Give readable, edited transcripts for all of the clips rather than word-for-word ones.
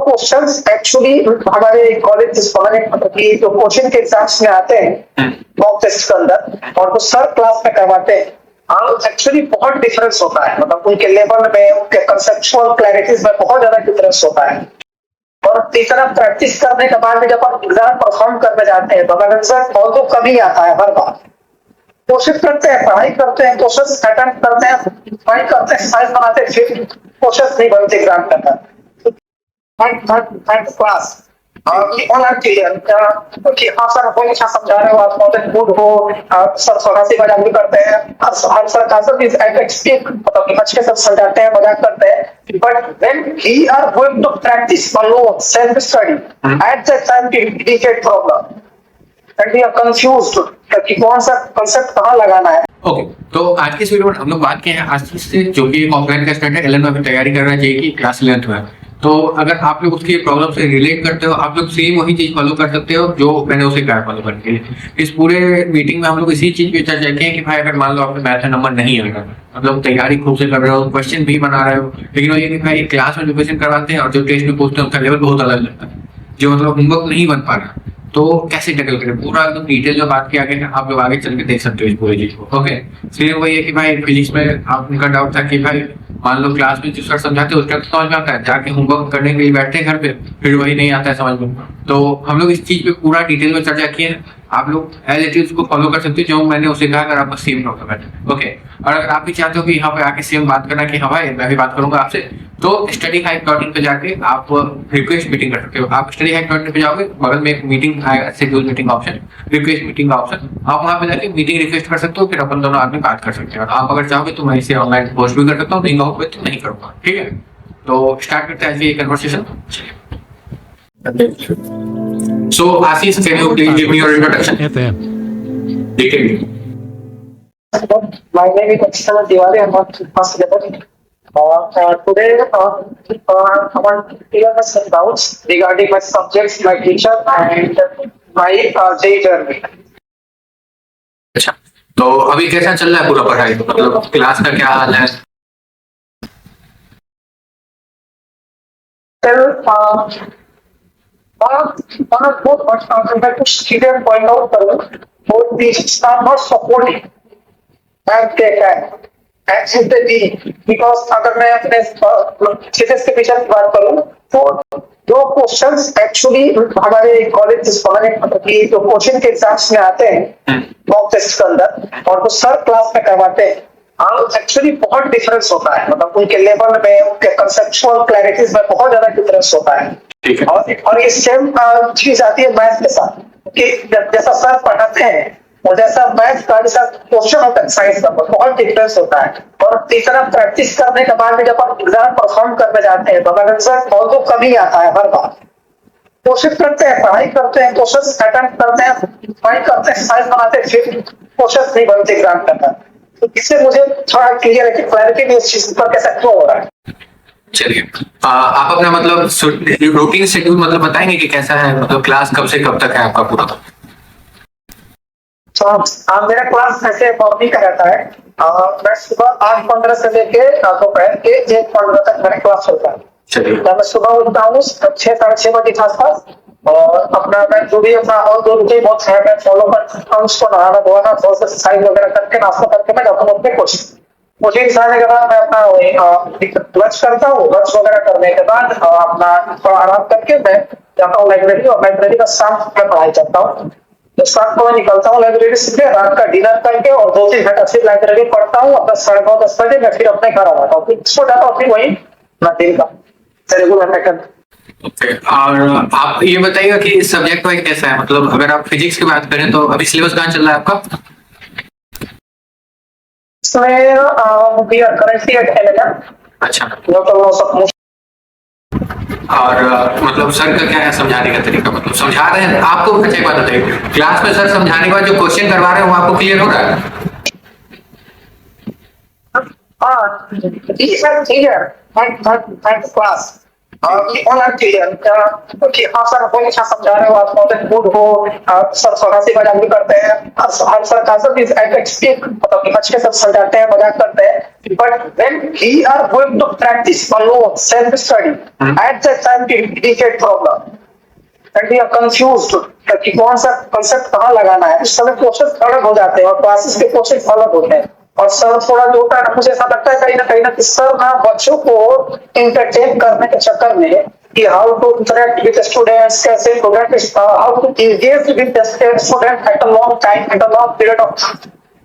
Questions actually हमारे college की जो कोचिंग के एग्जाम्स में आते हैं मॉक टेस्ट के अंदर और वो सर क्लास में करवाते हैं, एक्चुअली बहुत डिफरेंस होता है। मतलब उनके लेवल में, उनके कंसेप्चुअल क्लैरिटीज में बहुत ज्यादा डिफरेंस होता है। और इस तरह प्रैक्टिस करने के बाद में जब आप एग्जाम परफॉर्म करने जाते हैं तो अगर रिजल्ट ऑल्दो कम ही आता है हर बार, कोशिश करते हैं, पढ़ाई करते हैं, कोशिश अटेम्प्ट करते हैं, पढ़ाई करते हैं, साइंस बनाते हैं, फिर कोशिश नहीं बनती एग्जाम करना। थर्ड क्लास होना चाहिए कि हाँ सर बहुत अच्छा समझा रहे हो, आप बहुत गुड हो, सर हंसी मजाक भी करते हैं, हर सर का सब मतलब अच्छे से समझाते हैं, मजाक करते हैं। But when we are going to practice alone self study at that time we get problem and we are confused कि कौन सा कांसेप्ट कहाँ लगाना है। ओके, तो आज की इस वीडियो में हम लोग बात किए हैं आशीष से, जो कि ऑफलाइन का स्टूडेंट है, 11th में तैयारी कर रहा है जेईई की क्लास 11th में। तो अगर आप लोग उसकी प्रॉब्लम से रिलेट करते हो, आप लोग सेम वही चीज फॉलो कर सकते हो जो मैंने उसे कहा फॉलो करके। इस पूरे मीटिंग में हम लोग इसी चीज पे चर्चा की है कि भाई अगर मान लो आपने मैथ में नंबर नहीं आएगा, मतलब तैयारी खूब से कर रहे हो, क्वेश्चन भी बना रहे हो, लेकिन वो ये कि भाई क्लास में जो क्वेश्चन करवाते हैं और जो टेस्ट में पूछते हैं उसका लेवल बहुत अलग लगता है, जो मतलब होमवर्क नहीं बन पा रहा, तो कैसे टैकल करें पूरा एकदम डिटेल जो बात किया गया है, आप लोग आगे चल के देख सकते हो इस पूरी चीज को। ओके, फिर वही है कि भाई फिजिक्स में आप उनका डाउट था कि भाई मान लो क्लास में जो सर समझाते हैं उसका तो समझ में आता है, जाके होमवर्क करने के लिए बैठते हैं घर पे, फिर वही नहीं आता है समझ में। तो हम लोग इस चीज पे पूरा डिटेल में चर्चा किए हैं, आप लोग एज इट इज उसको फॉलो कर सकते हो जो मैंने उसे कहा, अगर आपका सेम प्रॉब्लम है। ओके, और अगर आप भी चाहते हो कि यहाँ पे आके सेम बात करना कि हाँ भाई मैं भी बात करूंगा आपसे, तो studyhack.in पे जाके आप रिक्वेस्ट मीटिंग कर सकते हो। आप studyhack.in पे जाओगे, बगल में एक मीटिंग आएगा, शेड्यूल मीटिंग का ऑप्शन, रिक्वेस्ट मीटिंग का ऑप्शन, आप वहां पे जाके मीटिंग रिक्वेस्ट कर सकते हो, फिर अपन दोनों आदमी बात कर सकते हैं। और आप अगर चाहोगे तो मैं इसे ऑनलाइन पोस्ट भी कर सकता हूँ, नहीं कहोगे तो नहीं करूंगा, ठीक है। तो स्टार्ट करते हैं आज ये conversation. So Ashish, can you please give me your introduction? FM. Detailed. My name is Akshana Diwali. I'm not first level. Today, I want to clear some doubts regarding my subjects, my teacher, and my JEE journey. अच्छा, तो अभी कैसा चल रहा है पूरा पढ़ाई, मतलब क्लास का क्या हाल है? मैं कुछ चीजें पॉइंट आउट करूँ, वो teachers are not supporting math के बिकॉज अगर मैं अपने थीसिस के पीछे बात करूँ तो जो क्वेश्चंस एक्चुअली हमारे कॉलेज की जो कोचिंग के एग्जाम्स में आते हैं मॉक टेस्ट के अंदर और वो सर क्लास में करवाते हैं, एक्चुअली बहुत डिफरेंस होता है। मतलब उनके लेवल में, उनके कंसेप्चुअल क्लैरिटीज में बहुत ज्यादा डिफरेंस होता है। ठीक है। और ये सेम चीज आती है मैथ के साथ कि जैसा सर पढ़ाते हैं और जैसा मैथ का जैसा क्वेश्चन होता है साइंस का, बहुत डिफरेंस होता है। और इस तरह प्रैक्टिस करने के बाद में जब आप एग्जाम परफॉर्म करने जाते हैं तो अगर रिजल्ट ऑल्दो कम ही आता है हर बार, कोशिश करते हैं, पढ़ाई करते हैं, कोशिश अटेम्प्ट करते हैं, पढ़ाई करते हैं, साइंस बनाते हैं, फिर कोशिश नहीं बनती एग्जाम करना। तो इससे मुझे थोड़ा क्लियर है कि क्लैरिटी इस चीज पर कैसा क्यों हो रहा है। चलिए, आप अपना मतलब रूटीन शेड्यूल मतलब बताएंगे कि कैसा है, मतलब क्लास कब से कब तक है आपका पूरा? तो मेरा क्लास ऐसे मॉर्निंग का रहता है, मैं सुबह 8:15 से लेके दोपहर के 1:15 तक मेरा क्लास होता है। चलिए, मैं सुबह उठता हूँ 6-6:30 बजे के आसपास और अपना मैं जो भी अपना और जो रूटीन बहुत है मैं फॉलो करता हूँ, उसको नहाना धोना, थोड़ा सा एक्सरसाइज वगैरह करके नाश्ता करके मैं जाता हूँ अपने कोचिंग से आने के बाद मैं अपना लंच करता हूँ। लंच वगैरह करने के बाद अपना थोड़ा आराम करके मैं जाता हूँ लाइब्रेरी, और लाइब्रेरी का शाम में पढ़ाई करता हूँ। तो शाम को मैं निकलता हूँ लाइब्रेरी से, रात का डिनर करके और 2-3 घंटा फिर लाइब्रेरी पढ़ता हूँ, और 9:30-10 बजे मैं फिर अपने घर आ जाता हूँ। इसको जाता हूँ फिर वही दिन का रेगुलर पैटर्न। और आप ये बताइएगा कि इस सब्जेक्ट में कैसा है, मतलब अगर आप फिजिक्स की बात करें तो अभी सिलेबस कहाँ चल रहा है आपका? We are currently at 11। अच्छा, और मतलब सर का क्या है समझाने का तरीका, मतलब समझा रहे हैं आपको? अच्छा एक बात बताइए, क्लास में सर समझाने के बाद जो क्वेश्चन करवा रहे हैं वो आपको क्लियर हो रहा है? क्लास होना चाहिए कि हाँ सर बहुत अच्छा समझा रहे हो, आप बहुत गुड हो, सर हंसी मजाक भी करते हैं, हर सर का सब मतलब अच्छे से समझाते हैं, मजाक करते हैं। But when we are going to practice alone, self-study, at that time we get problem. And we are confused कि कौन सा concept कहाँ लगाना है. इस समय क्वेश्चन अलग हो जाते हैं और क्लासेस के क्वेश्चन अलग होते हैं. और सर थोड़ा जो होता है ना, मुझे ऐसा लगता है कहीं ना कि सर ना बच्चों को इंटरटेन करने के चक्कर में कि how to interact with students, कैसे product, how to engage with student at a long time, at a long period of,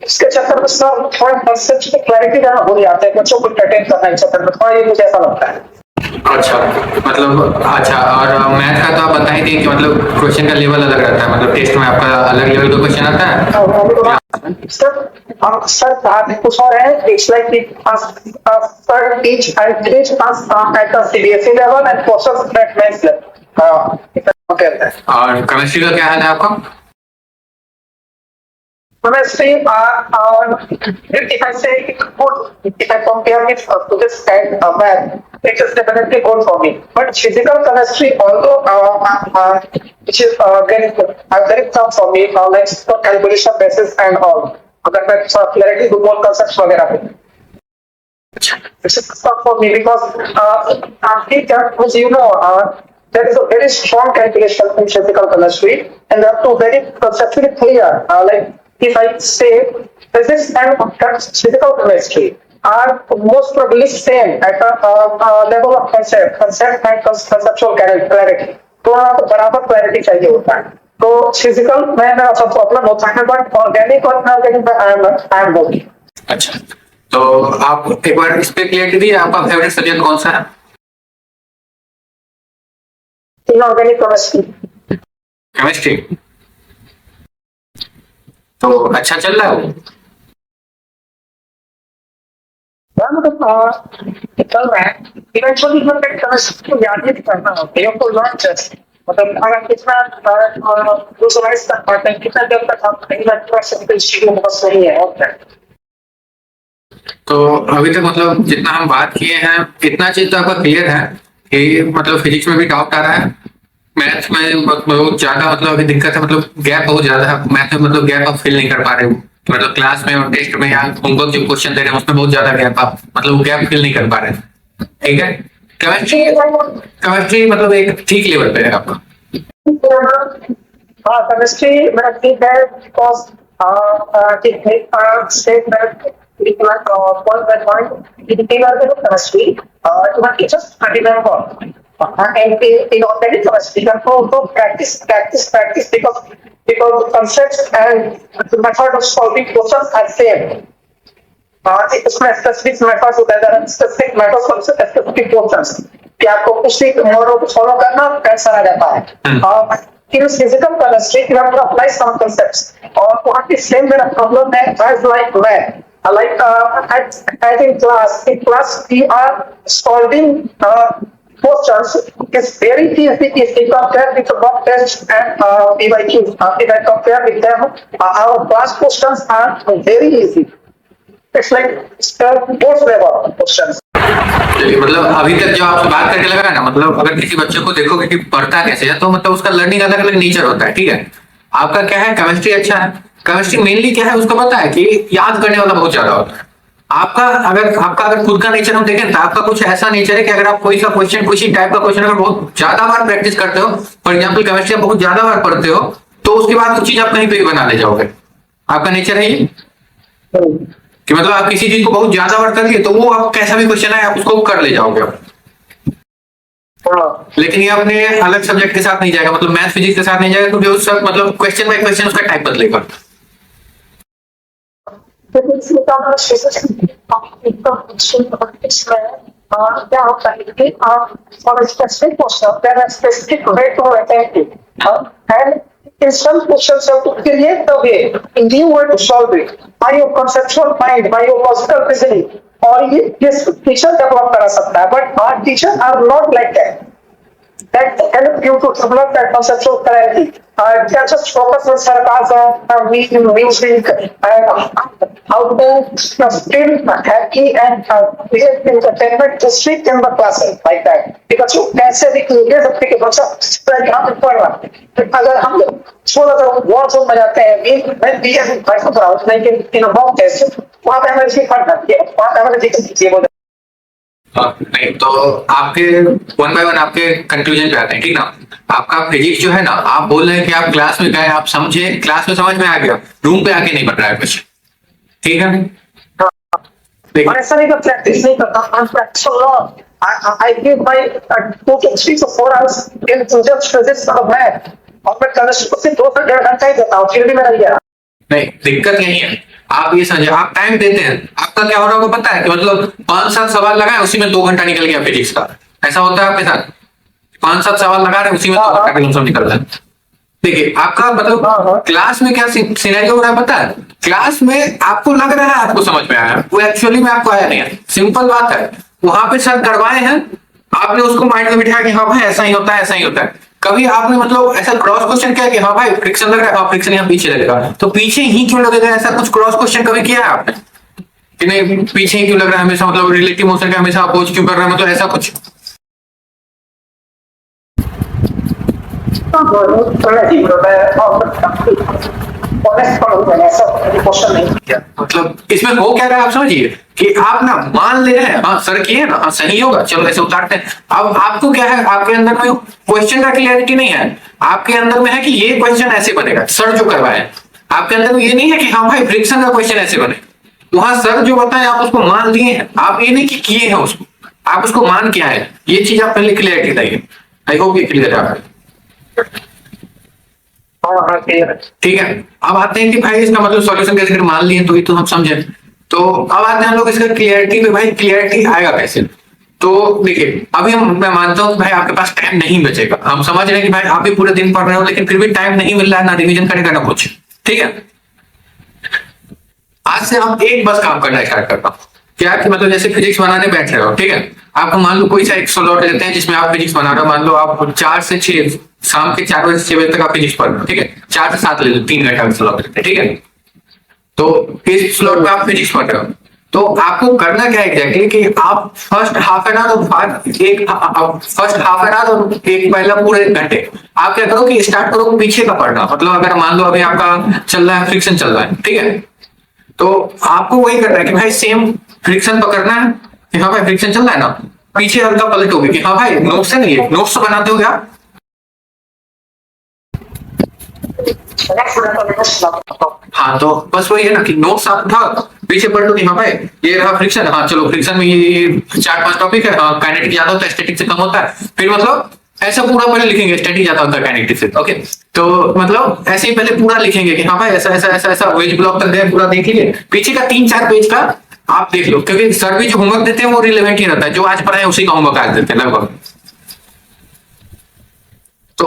इसके चक्कर में सर थोड़ा कंसेप्ट की क्लैरिटी देना भूल जाते हैं बच्चों को इंटरटेन करने के चक्कर में. थोड़ा ये मुझे ऐसा लगता है. अच्छा, मतलब अच्छा, और मैथ का तो आप बता ही दिए कि मतलब क्वेश्चन का लेवल अलग रहता है, मतलब टेस्ट में आपका अलग लेवल का क्वेश्चन आता है. सर कुछ और है. It's like sir teach us at the CBSE level and courses at maths level. और केमिस्ट्री का क्या हाल है आपका? Honestly, if I say if I compare it to this kind of math, it is definitely good for me. But physical chemistry, although which is very tough for me, like for calculation basis and all. अगर मैं clarity दूँ more concepts वगैरह पे, it's tough for me because you know there is a very strong calculation in physical chemistry, and they are two very conceptually clear. Like if I say physics and physical chemistry are most probably same at a level of concept and conceptual clarity. तो आपको बराबर clarity चाहिए होता है. तो physical में मेरा सब प्रॉब्लम होता है, बट ऑर्गेनिक और इनऑर्गेनिक में आई एम गुड. अच्छा, तो आप एक बार इस पे क्लियरिटी दी, आपका फेवरेट सब्जेक्ट कौन सा है? Inorganic chemistry. केमिस्ट्री. तो अच्छा चल रहा है वो? चल रहा है. इवेंचुअली मैं केमिस्ट्री को याद ही करना होता है, तो लर्न जस्ट मतलब अगर कितना विजुअलाइज कर पाते हैं, कितना देर तक आप इलेक्ट्रिक चीजों को बस नहीं है. और तो अभी तक मतलब जितना हम बात किए हैं इतना चीज तो आपका क्लियर है कि मतलब फिजिक्स में भी डाउट आ रहा है, मैथ्स में बहुत ज्यादा मतलब अभी दिक्कत है, मतलब गैप बहुत ज्यादा है मैथ में, मतलब गैप आप फिल नहीं कर पा रहे हो, मतलब क्लास में और टेस्ट में या होमवर्क जो क्वेश्चन दे रहे हैं उसमें बहुत ज्यादा गैप, आप मतलब वो गैप फिल नहीं कर पा रहे हैं. ठीक है, केमिस्ट्री मतलब एक ठीक लेवल पे है आपका. हाँ, केमिस्ट्री मेरा ठीक है बिकॉज स्टेट में point by point in chemistry to my teachers and remember and in organic chemistry you have to practice because the concepts and the method of solving questions are same. इसमें specific methods होता है, there are specific methods for specific questions कि आपको उसी model को follow करना कैसा आ जाता है. in physical chemistry you have to apply some concepts और वहाँ की same मेरा problem है as like math. Like at in class we are solving questions. It's very easy if we compare with mock test and PYQ. If I compare with them, our class questions are very easy. It's like both level questions. मतलब अभी तक जो आपसे बात करके लगा ना, मतलब अगर किसी बच्चे को देखोगे कि पढ़ता कैसे है तो मतलब उसका लर्निंग अलग अलग नेचर होता है. ठीक है, आपका क्या है, केमिस्ट्री अच्छा है. केमिस्ट्री मेनली क्या है उसको पता है कि याद करने वाला बहुत ज्यादा होता है. आपका अगर खुद का नेचर हम देखें तो आपका कुछ ऐसा नेचर है कि अगर आप कोई सा क्वेश्चन किसी टाइप का क्वेश्चन अगर बहुत ज्यादा बार प्रैक्टिस करते हो, फॉर एग्जांपल केमिस्ट्री आप बहुत ज्यादा बार पढ़ते हो, तो उसके बाद कुछ चीज आप कहीं पे भी बना ले जाओगे. आपका नेचर है ये कि मतलब आप किसी चीज को बहुत ज्यादा बार करिए तो वो आप कैसा भी क्वेश्चन है आप उसको कर ले जाओगे. लेकिन ये अपने अलग सब्जेक्ट के साथ नहीं जाएगा, मतलब मैथ फिजिक्स के साथ नहीं जाएगा, क्योंकि उस सब मतलब क्वेश्चन बाय क्वेश्चन उसका टाइप बदलेगा. क्या होता है कि for a specific question there are specific way to attempt it, and in some questions you have to create the way, a new way to solve it by your conceptual mind, by your logical reasoning. और ये teacher develop करा सकता है, but our teachers are not like that. that help you to develop that conceptual clarity. Just focus on sarcasm, music, how to still happy and create entertainment to speak in the classes like that. because you कैसे भी ये सब के बच्चा यहाँ पे पढ़ रहा है अगर हम 16 वॉर जोन में जाते हैं मैं बीएस भाई को पढ़ा नहीं कि इन मॉक टेस्ट वहाँ पे हमें इसकी पढ़ना है वहाँ पे हमें देखिए वो नहीं तो आपके वन बाय वन आपके कंक्लूजन पे आते हैं, ठीक ना। आपका फिजिक्स जो है ना, आप बोल रहे हैं कि आप क्लास में गए, आप समझे, क्लास में समझ में आ गया, रूम पे आके नहीं पढ़ रहा है कुछ, ठीक है। और ऐसा नहीं करता, प्रैक्टिस नहीं करता, I'm practicing lot. I give my 2 to 3 to 4 hours in just physics और math, और मैं केमिस्ट्री को सिर्फ 2 से 1.5 घंटा ही देता हूँ, फिर भी मेरा गया। नहीं, दिक्कत यही है, आप ये समझे, आप टाइम देते हैं, आपका क्या हो रहा होगा पता है कि मतलब 5-7 सवाल लगाए, उसी में 2 घंटा निकल गया फिजिक्स का। ऐसा होता है आपके साथ, 5-7 सवाल लगा रहे, उसी में 2 घंटा का निकल रहा है। देखिए आपका मतलब क्लास में क्या सिनेरियो हो रहा है पता है, क्लास में आपको लग रहा है आपको समझ में आया, वो एक्चुअली में आपको आया नहीं है। सिंपल बात है, वहां पे सर करवाए हैं, आपने उसको माइंड में बिठाया कि हाँ भाई ऐसा ही होता है, ऐसा ही होता है। कभी आपने मतलब ऐसा क्रॉस क्वेश्चन किया कि हाँ भाई फ्रिक्शन लग रहा है, हाँ फ्रिक्शन यहाँ पीछे लगेगा, तो पीछे ही क्यों लगेगा, ऐसा कुछ क्रॉस क्वेश्चन कभी किया है आपने कि नहीं पीछे ही क्यों लग रहा है हमेशा, मतलब रिलेटिव मोशन का हमेशा अपोज क्यों कर रहा है, मतलब ऐसा कुछ। मतलब इसमें हो क्या रहा है आप समझिए कि आप ना मान ले रहे हैं हाँ सर किए ना, हाँ सही होगा, चलो ऐसे उतारते हैं। अब आपको क्या है, आपके अंदर में क्वेश्चन का क्लियरिटी नहीं है, आपके अंदर में है कि ये क्वेश्चन ऐसे बनेगा, सर जो करवाए। आपके अंदर में ये नहीं है कि हाँ भाई फ्रिक्शन का क्वेश्चन ऐसे बने, वहां सर जो बताए आप उसको मान लिए हैं, आप ये नहीं कि किए हैं उसको, आप उसको मान क्या है, ये चीज आप पहले क्लियरिटी लाइए। आई होप ये क्लियर है आपको। ठीक है, अब आते हैं कि भाई इसका मतलब सॉल्यूशन कैसे करें, मान लिए तो ये तो हम समझे। तो अब आते हैं हम लोग इसका क्लियरिटी पे, भाई क्लियरिटी आएगा कैसे। तो देखिए अभी मैं मानता हूँ भाई आपके पास टाइम नहीं बचेगा, हम समझ रहे हैं कि भाई आप भी पूरे दिन पढ़ रहे हो, लेकिन फिर भी टाइम नहीं मिल रहा है, ना रिविजन करेगा ना कुछ, ठीक है। आज से हम एक बस काम करना स्टार्ट करता हूँ, क्या कि मतलब जैसे फिजिक्स बनाने बैठ रहे हो, ठीक है, आपको मान लो कोई सा एक स्लॉट लेते हैं जिसमें आप फिजिक्स बना रहे हो, मान लो आप 4 से 6 शाम के 4 बजे से 6 बजे तक आप फिजिक्स पढ़ रहे हो, ठीक है, 4 से 7 ले लो, 3 घंटा का स्लॉट लेते हैं, ठीक है। तो इस स्लॉट में आप फिजिक्स पढ़ रहे हो, तो आपको करना क्या है एग्जैक्टली कि आप फर्स्ट हाफ एन आवर और एक पहला पूरे 1 घंटे आप क्या करो कि स्टार्ट करो पीछे का पढ़ना। मतलब अगर मान लो अभी आपका चल रहा है फ्रिक्शन चल रहा है, ठीक है, तो आपको वही करना है कि भाई सेम फ्रिक्शन पकड़ना है कि हाँ भाई फ्रिक्शन चल रहा है ना, पीछे हल्का पलट होगी कि हाँ भाई नोट्स है, नहीं नोट्स तो बनाते हो क्या। हाँ तो बस वही है ना कि नोट्स आप उठा पीछे पढ़ लो कि हाँ भाई ये रहा फ्रिक्शन, हाँ चलो फ्रिक्शन में ये 4-5 टॉपिक है, हाँ काइनेटिक ज्यादा होता है स्टैटिक से कम होता है, फिर मतलब ऐसा पूरा पहले लिखेंगे, स्टैटिक ज्यादा होता है काइनेटिक से, ओके। तो मतलब ऐसे ही पहले पूरा लिखेंगे कि हाँ भाई ऐसा ऐसा ऐसा ऐसा वेज ब्लॉक तक गए, पूरा देख लिए, पीछे का 3-4 पेज का आप देख लो, क्योंकि सर भी जो होमवर्क देते हैं वो रिलेवेंट ही रहता है, जो आज पढ़ाए उसी का होमवर्क आज देते हैं लगभग। तो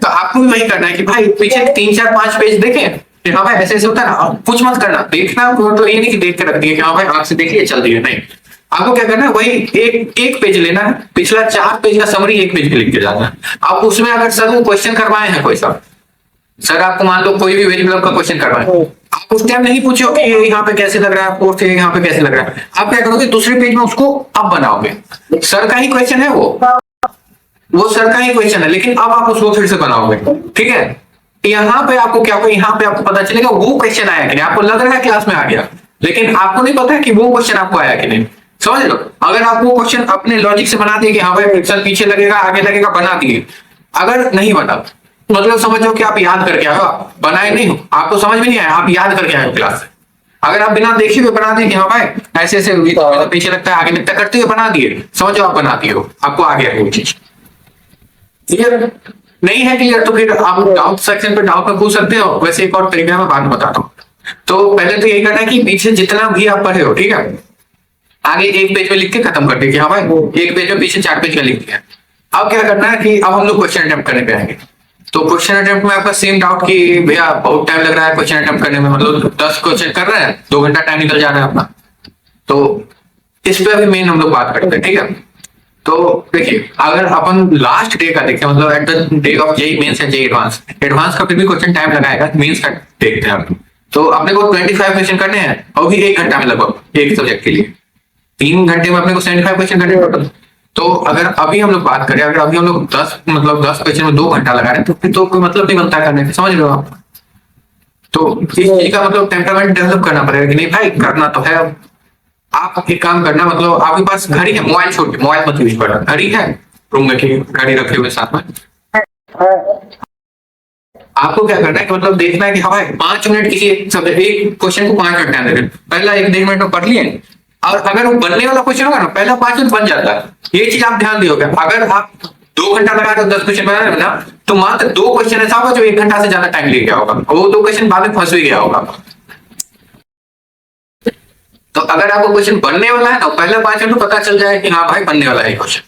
आपको भी वही करना है कि भाई पीछे 3-4-5 पेज देखें कि हाँ भाई ऐसे ऐसे होता है ना, कुछ मत करना, देखना तो ये नहीं कि देख के रख दिए कि हाँ भाई आंख से देख लिया चल दिए, नहीं, आपको क्या करना है वही एक पेज लेना है, पिछला 4 पेज का समरी 1 पेज पे लिख के जाना है। आप उसमें अगर सर वो क्वेश्चन करवाए हैं, कोई सर आपको मान लो कोई भी वेज ब्लॉक का क्वेश्चन करवाए, आप उस टाइम नहीं पूछो कि यहाँ पे कैसे लग रहा है आपको, यहाँ पे कैसे लग रहा है, आप क्या करोगे दूसरे पेज में उसको अब बनाओगे, सर का ही क्वेश्चन है वो सर का ही क्वेश्चन है, लेकिन अब आप उसको फिर से बनाओगे, ठीक है। यहाँ पे आपको क्या होगा, यहाँ पे आपको पता चलेगा वो क्वेश्चन आया कि नहीं, आपको लग रहा है क्लास में आ गया, लेकिन आपको नहीं पता है कि वो क्वेश्चन आपको आया कि नहीं, समझ लो। अगर आप वो क्वेश्चन अपने लॉजिक से बना दिए कि हाँ भाई फ्रिक्शन पीछे लगेगा आगे लगेगा, बना दिए, अगर नहीं बना मतलब समझो कि आप याद करके आए हो, बनाए नहीं हो, आपको समझ में नहीं आया, आप याद करके आए हो क्लास से। अगर आप बिना देखे हुए बना दिए कि हाँ भाई ऐसे ऐसे पीछे लगता है आगे लगता है करते हुए बना दिए, समझो आप बना दिए हो, आपको आ गया वो चीज। क्लियर नहीं है क्लियर तो फिर आप डाउट सेक्शन पे डाउट में पूछ सकते हो, वैसे एक और तरीका मैं बाद में बताता हूँ। तो पहले तो यही करना है कि पीछे जितना भी आप पढ़े हो, ठीक है, आगे 1 पेज में लिख के खत्म कर दीजिए, हाँ भाई 1 पेज में पीछे 4 पेज का लिख दिया। अब क्या करना है कि अब हम लोग क्वेश्चन अटेम्प्ट करने पे आएंगे। तो क्वेश्चन अटेम्प्ट में आपका सेम डाउट कि भैया बहुत टाइम लग रहा है क्वेश्चन अटेम्प्ट करने में, मतलब 10 क्वेश्चन कर रहे हैं 2 घंटा टाइम निकल जा रहा है अपना, तो इस पे अभी मेन हम लोग बात करते हैं, ठीक है। तो देखिए, अगर अपन लास्ट डे का देखते हैं, मतलब at the day of JEE Mains या जेई एडवांस, एडवांस का फिर भी क्वेश्चन टाइम लगाएगा, मेंस का देखते हैं आप। तो अपने को 25 क्वेश्चन करने हैं और भी 1 घंटा में लगभग एक सब्जेक्ट के लिए, 3 घंटे में अपने को 75 क्वेश्चन करने टोटल। तो अगर अभी हम लोग बात करें, अगर अभी हम लोग 10 क्वेश्चन में 2 घंटा लगा रहे हैं, तो फिर तो कोई मतलब नहीं बनता करने का, समझ रहे हो आप। तो इस चीज का मतलब टेम्परामेंट डेवलप करना पड़ेगा कि नहीं भाई, करना तो है। आप एक काम करना, मतलब आपके पास घड़ी है, मोबाइल छोड़ के, मोबाइल मत यूज करना, घड़ी है रूम में की, घड़ी रखे हुए साथ में। आपको क्या करना है कि मतलब देखना है कि हाँ भाई 5 मिनट किसी एक क्वेश्चन को 5 मिनट में आने, पहला 1-1.5 मिनट में पढ़ लिए, और अगर वो बनने वाला क्वेश्चन होगा ना, पहला 5 मिनट बन जाता है। ये चीज आप ध्यान दियोगे। अगर आप 2 घंटा लगा रहे हो 10 क्वेश्चन बनाने में ना, तो मात्र 2 क्वेश्चन ऐसा होगा जो 1 घंटा से ज्यादा टाइम ले गया होगा, और वो 2 क्वेश्चन बाद में फंस भी गया होगा। तो अगर आपको क्वेश्चन बनने वाला है ना, पहला 5 मिनट में पता चल जाए कि हाँ भाई बनने वाला है क्वेश्चन,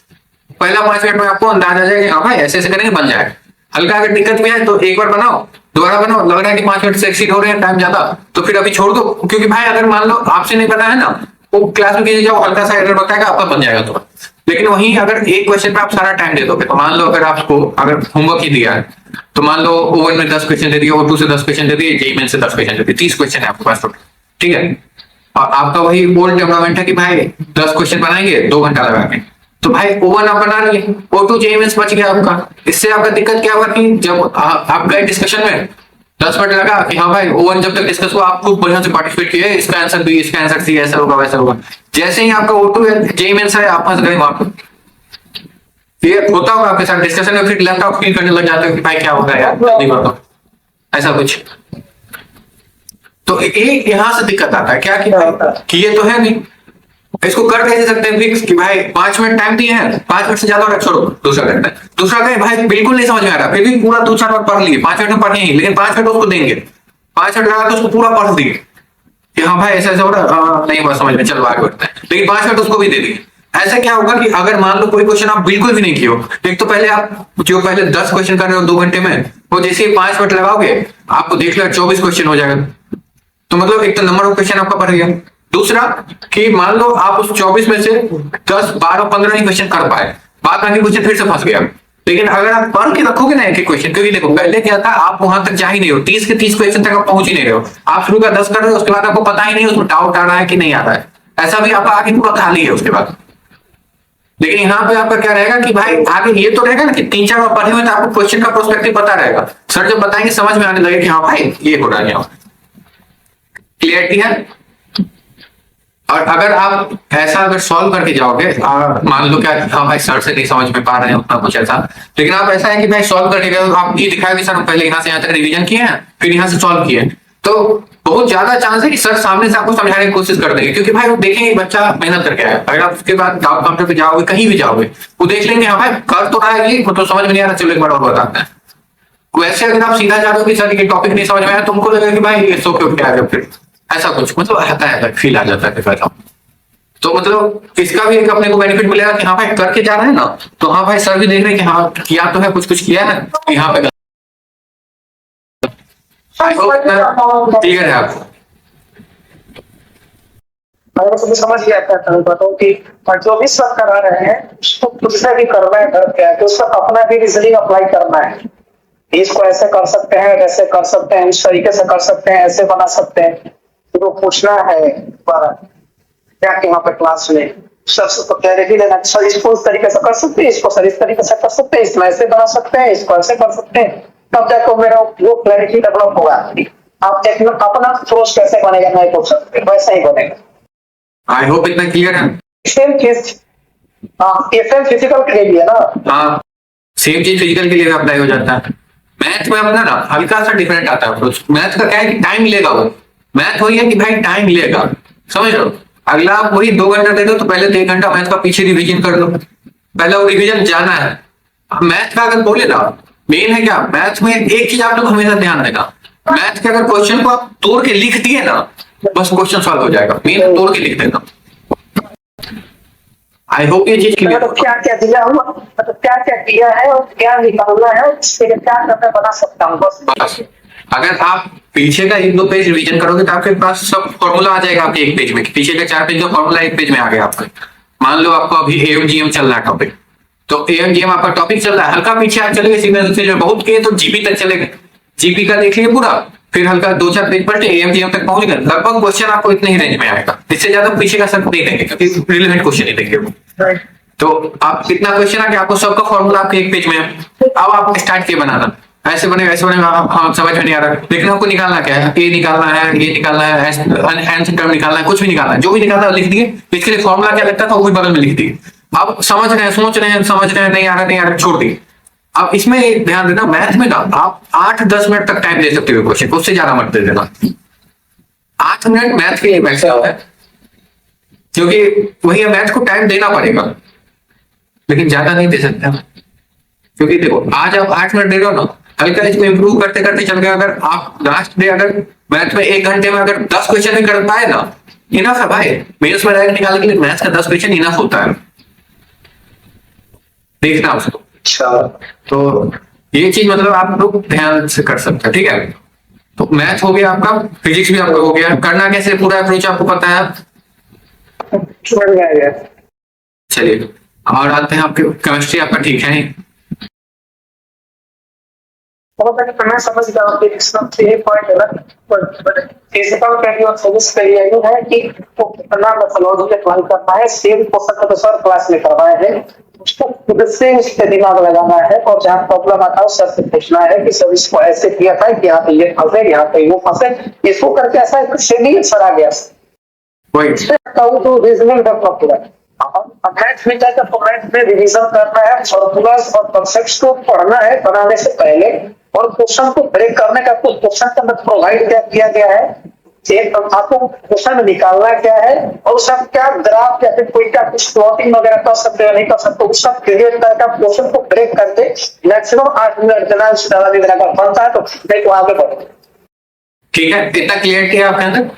पहला 5 मिनट में आपको अंदाजा आ जाएगा कि हाँ भाई ऐसे ऐसे करेंगे बन जाएगा। हल्का अगर दिक्कत भी है तो एक बार बनाओ, दोबारा बनाओ, लग रहा है कि 5 मिनट से एक्सीड हो रहे हैं टाइम ज्यादा, तो फिर अभी छोड़ दो। क्योंकि भाई अगर मान लो आपसे नहीं पता है ना, वो क्लास में कीजिए, जाओ हल्का सा एरर बताएगा, आपका बन जाएगा तो। लेकिन वहीं अगर एक क्वेश्चन पे आप सारा टाइम दे दोगे, तो मान लो अगर आपको अगर होमवर्क ही दिया है, तो मान लो ओवन में 10 क्वेश्चन दे दिए, O2 से 10 क्वेश्चन दे दिए, जेई मेन से 10 क्वेश्चन दे दिए, 30 क्वेश्चन है आपके पास टोटल, ठीक है। और आपका वही बोल्ड डेवलपमेंट है कि भाई 10 क्वेश्चन बनाएंगे 2 घंटा लगा के, तो भाई ओवन आप बना लिए, O2 जेई मेंस बच गया आपका। इससे आपका दिक्कत क्या हुआ कि जब आप गए डिस्कशन में 10 मिनट लगा कि हाँ भाई ओवन जब तक डिस्कस हुआ, आप खूब बढ़िया से पार्टिसिपेट किए, इसका आंसर बी, इसका आंसर सी, ऐसा होगा वैसा होगा। जैसे ही आपका O2 जेई मेंस है, आप फंस गए वहां पर। ये होता होगा आपके साथ डिस्कशन में, फिर लैपटॉप फील करने लग जाते हो कि भाई क्या होगा यार, नहीं होता ऐसा कुछ। तो एक यहाँ से दिक्कत आता है क्या कि ये तो है नहीं, इसको कर कैसे सकते हैं फिक्स कि भाई 5 मिनट टाइम दिए हैं, 5 मिनट से ज्यादा और छोड़ो, दूसरा करते हैं। दूसरा कहें भाई बिल्कुल नहीं समझ में आ रहा, फिर भी पूरा 2-4 बार पढ़ लिए, 5 मिनट में पढ़े ही, लेकिन 5 मिनट उसको देंगे, 5 मिनट लगा तो उसको पूरा पढ़ दिए कि हाँ भाई ऐसा ऐसा हो रहा, नहीं बात समझ में, चलो आगे बढ़ते हैं, लेकिन 5 मिनट उसको भी दे दिए। ऐसा क्या होगा कि अगर मान लो कोई क्वेश्चन आप बिल्कुल भी नहीं किए हो, एक तो पहले आप जो पहले 10 क्वेश्चन कर रहे हो 2 घंटे में, वो जैसे ही 5 मिनट लगाओगे आपको देख लो 24 क्वेश्चन हो जाएगा। तो मतलब एक तो नंबर ऑफ क्वेश्चन आपका बढ़ गया। दूसरा कि मान लो आप उस 24 में से 10, 12, 15 ही क्वेश्चन कर पाए, बाद बाकी क्वेश्चन फिर से फंस गया। लेकिन अगर आप पढ़ के रखोगे ना एक एक क्वेश्चन, क्योंकि देखो पहले क्या था, आप वहां तक जा ही नहीं हो, 30 के 30 क्वेश्चन तक आप पहुंच ही नहीं रहे हो। आप शुरू का 10 कर रहे हो, उसके बाद आपको पता ही नहीं उसमें डाउट आ रहा है कि नहीं आ रहा है, ऐसा भी आपका आगे पूरा खाली है उसके बाद। लेकिन यहाँ पे आपका क्या रहेगा कि भाई आगे ये तो रहेगा ना कि 3-4 बार पढ़े हुए तो आपको क्वेश्चन का प्रोस्पेक्टिव पता रहेगा, सर जब बताएंगे समझ में आने लगे कि हाँ भाई ये हो रहा है यहाँ। क्लियरिटी है। और अगर आप ऐसा अगर सॉल्व करके जाओगे, मान लो क्या हाँ भाई सर से नहीं समझ में पा रहे हैं उतना कुछ ऐसा, लेकिन आप ऐसा है कि भाई सॉल्व करके गए, आप ये दिखाया कि सर हम पहले यहाँ से यहाँ तक रिवीजन किए हैं, फिर यहाँ से सॉल्व किए, तो बहुत ज्यादा चांस है कि सर सामने से आपको समझाने की कोशिश कर देंगे, क्योंकि भाई वो देखेंगे बच्चा मेहनत करके आया। अगर आप उसके बाद डाउट काउंटर पे जाओगे, कहीं भी जाओगे, वो देख लेंगे हाँ भाई कर तो रहा है ये, तो समझ में नहीं आ रहा, चलो एक बार और बताते हैं। वैसे अगर आप सीधा जा रहे हो कि सर ये टॉपिक नहीं समझ में आया, तुमको लगेगा कि भाई ये सो क्यों क्या, फिर ऐसा कुछ मतलब आता है, फील आ जाता है फिर। तो मतलब इसका भी एक अपने को बेनिफिट मिलेगा कि हाँ भाई करके जा रहे हैं ना, तो हाँ भाई सर भी देख रहे हैं कि हाँ किया तो है, कुछ कुछ किया है यहाँ पे। क्लियर है आपको? मैं तो समझ गया क्या बताऊँ कि जो भी सब करा रहे हैं उसको खुद से भी करना है, घर पे आके उसका अपना भी रीजनिंग अप्लाई करना है। इसको ऐसे कर सकते हैं, वैसे कर सकते हैं, इस तरीके से कर सकते हैं, ऐसे बना सकते हैं, तो पूछना है क्या कि वहाँ पे क्लास में सबसे तो क्लैरिटी लेना, सर इसको इस तरीके से कर सकते हैं, इसको सर इस तरीके से कर सकते हैं, इसमें ऐसे बना सकते हैं, इसको ऐसे कर सकते हैं, तब जाकर मेरा वो क्लैरिटी डेवलप होगा। आप अपना सोच कैसे बनेगा नहीं पूछ सकते, वैसा ही बनेगा। आई होप इतना क्लियर है। सेम चीज सेम फिजिकल के लिए ना, हाँ सेम चीज फिजिकल के लिए अप्लाई हो जाता है। मैथ में अपना ना हल्का सा डिफरेंट आता है अप्रोच। मैथ का क्या है कि टाइम लेगा, वो मैथ वही है कि भाई टाइम लेगा, समझ लो। अगला आप वही 2 घंटा दे दो, तो पहले 1 घंटा मैथ का पीछे रिवीजन कर लो, पहले वो रिवीजन जाना है। मैथ का अगर बोले ना मेन है क्या, मैथ में एक चीज आप लोग हमेशा ध्यान देगा, मैथ के अगर क्वेश्चन को आप तोड़ के लिख दिए ना, बस क्वेश्चन सॉल्व हो जाएगा। मेन तोड़ के लिख देना। आई होप ये चीज क्लियर। मतलब क्या क्या दिया हुआ, मतलब क्या क्या दिया है और क्या निकालना है, उसके लिए क्या करना बना सकता हूँ बस। अगर आप पीछे का 1-2 पेज रिवीजन करोगे तो आपके पास सब फॉर्मूला आ जाएगा आपके एक पेज में, पीछे के 4 पेज का फॉर्मूला एक पेज में आ गया आपका। मान लो आपको अभी एएमजीएम चल रहा है टॉपिक, तो एएमजीएम आपका टॉपिक चल रहा है, हल्का पीछे आप चलेंगे सीधा से जो बहुत किए तो जीपी तक चलेगा, जीपी का देख लिए पूरा, फिर हल्का 2-4 पेज पढ़ते एएमजीएम तक पहुंच गए, लगभग क्वेश्चन आपको इतने ही रेंज में आएगा, इससे ज्यादा पीछे का सब नहीं देंगे क्योंकि रिलेवेंट क्वेश्चन ही देंगे वो। तो आप कितना क्वेश्चन आ गया, आपको सबका फॉर्मूला आपके एक पेज में है, अब आप स्टार्ट किए बनाना, ऐसे बने वैसे बने, हाँ समझ में नहीं आ रहा, लेकिन आपको निकालना क्या है, ए निकालना है, ये निकालना है, एन टर्म निकालना है, कुछ भी निकालना है, जो भी निकालना है लिख दिए, इसके लिए फॉर्मूला क्या लगता था वो भी बगल में लिख दिए। आप समझ रहे हैं, सोच रहे हैं, समझ रहे हैं, नहीं आ रहा नहीं आ रहा छोड़ दिए। अब इसमें एक ध्यान देना, मैथ में ना आप 8-10 मिनट तक टाइम दे सकते हो क्वेश्चन, उससे ज्यादा मत दे देना। 8 मिनट मैथ के लिए मैक्सिमम है, क्योंकि वही मैथ को टाइम देना पड़ेगा, लेकिन ज्यादा नहीं दे सकते हम, क्योंकि देखो आज आप 8 मिनट दे रहे हो ना, हल्का इसको इंप्रूव करते करते चल गए, अगर आप लास्ट डे अगर मैथ में 1 घंटे में अगर 10 क्वेश्चन भी कर पाए ना, इनफ है भाई, मेंस में रैंक निकालने के लिए मैथ का 10 क्वेश्चन इनफ होता है, देखना उसको। अच्छा, तो ये चीज मतलब आप लोग ध्यान से कर सकते हैं, ठीक है। तो मैथ हो गया आपका, फिजिक्स भी आपका हो गया, करना कैसे पूरा अप्रोच आपको पता है। समझ में आ गया। चलिए और आते हैं आपके, केमिस्ट्री आपका ठीक है। तो मैं समझ गया हूँ कि इसमें 3 पॉइंट है ना, बट फिजिकल का जो सजेस्ट करिए ये है कि वो कितना मेथोडोलॉजी अप्लाई करना है, सेम क्वेश्चन को सर क्लास में करवाए हैं, उसको खुद से इस पे दिमाग लगाना है, और जहाँ प्रॉब्लम आता है सर से पूछना है कि सर इसको ऐसे किया था कि यहाँ पे ये फंसे, यहाँ पे वो फंसे, इसको करके ऐसा सेम आंसर आ गया। वही तो रीजनिंग डेवलप हुआ है। मैथ में जाकर मैथ में रिवीजन करना है, फॉर्मूलाज और कॉन्सेप्ट्स को पढ़ना है बनाने से पहले, और क्वेश्चन को ब्रेक करने का कुछ क्वेश्चन के अंदर प्रोवाइड क्या किया गया है, एक आपको क्वेश्चन निकालना क्या है, और सब क्या ग्राफ या फिर कोई क्या कुछ प्लॉटिंग वगैरह कर सकते हो नहीं कर सकते, उस सब क्रिएट करके क्वेश्चन को ब्रेक करके मैक्सिमम 8 मिनट देना, उससे ज्यादा भी मेरा अगर बनता है तो देखो आगे बढ़ो। ठीक है, इतना क्लियर किया आपके अंदर,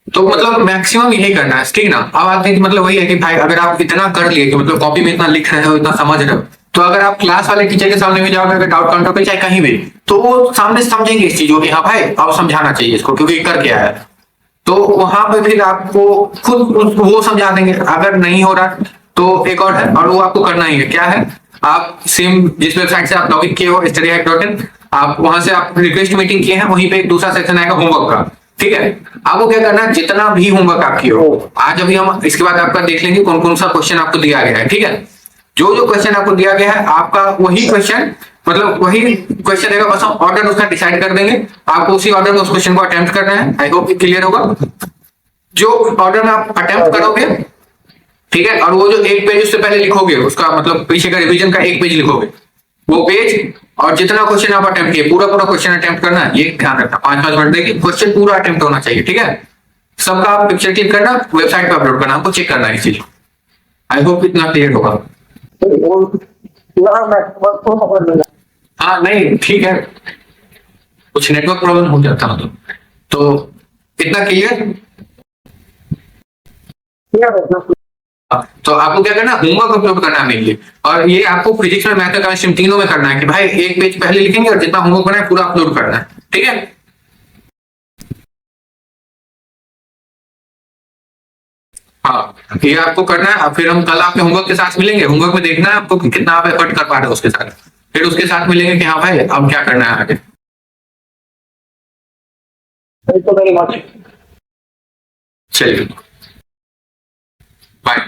तो मतलब मैक्सिमम यही करना है, ठीक ना। अब आते हैं मतलब वही है कि भाई अगर आप इतना कर लिए कि मतलब कॉपी में इतना लिख रहे हो, इतना समझ रहे हो, तो अगर आप क्लास वाले टीचर के सामने भी जाओगे, अगर डाउट काउंटर पे चाहे कहीं भी, तो वो सामने समझेंगे इस चीज को कि हाँ भाई अब समझाना चाहिए इसको क्योंकि कर क्या है, तो वहां पे फिर आपको खुद वो समझा देंगे। अगर नहीं हो रहा तो एक और है, और वो आपको करना ही है, क्या है, आप सेम जिस वेबसाइट से आप लॉगिन किए हो studyhack.in, आप वहां से आप रिक्वेस्ट मीटिंग किए हैं, वहीं पे एक दूसरा सेक्शन आएगा होमवर्क का, ठीक है। आपको क्या करना है, जितना भी होमवर्क आप किए हो, आज अभी हम इसके बाद आपका देख लेंगे कौन कौन सा क्वेश्चन आपको दिया गया है, ठीक है। जो जो क्वेश्चन आपको दिया गया है आपका वही क्वेश्चन, मतलब वही क्वेश्चन रहेगा, बस हम ऑर्डर उसका डिसाइड कर देंगे, आपको उसी ऑर्डर में उस क्वेश्चन को अटेम्प्ट करना है। आई होप क्लियर होगा, जो ऑर्डर में आप अटेम्प्ट करोगे, ठीक है, और वो जो एक पेज उससे पहले लिखोगे, उसका मतलब पीछे का रिवीजन का एक पेज लिखोगे, वो पेज और जितना क्वेश्चन आप अटेम्प्ट किए पूरा पूरा क्वेश्चन अटेम्प्ट करना है, ये ध्यान रखना। 5-5 मिनट देखिए, क्वेश्चन पूरा अटेम्प्ट होना चाहिए, ठीक है। सबका आप पिक्चर क्लिक करना, वेबसाइट पे अपलोड करना, आपको चेक करना है इस चीज। आई होप इतना क्लियर होगा। हाँ नहीं ठीक है, कुछ नेटवर्क प्रॉब्लम हो जाता मतलब, तो इतना क्लियर। तो आपको क्या करना, होमवर्क अपलोड करना है मेनली, और ये आपको फिजिक्स में, मैथ में, केमिस्ट्री तीनों में करना है कि भाई एक पेज पहले लिखेंगे और जितना होमवर्क बना है पूरा अपलोड करना है, ठीक है। हाँ ये आपको करना है। फिर हम कल आपके होमवर्क के साथ मिलेंगे, होमवर्क में देखना है आपको कि कितना आप एफर्ट कर पा रहे हो उसके साथ, फिर उसके साथ मिलेंगे कि हाँ भाई अब क्या करना है आगे। चलिए बाय।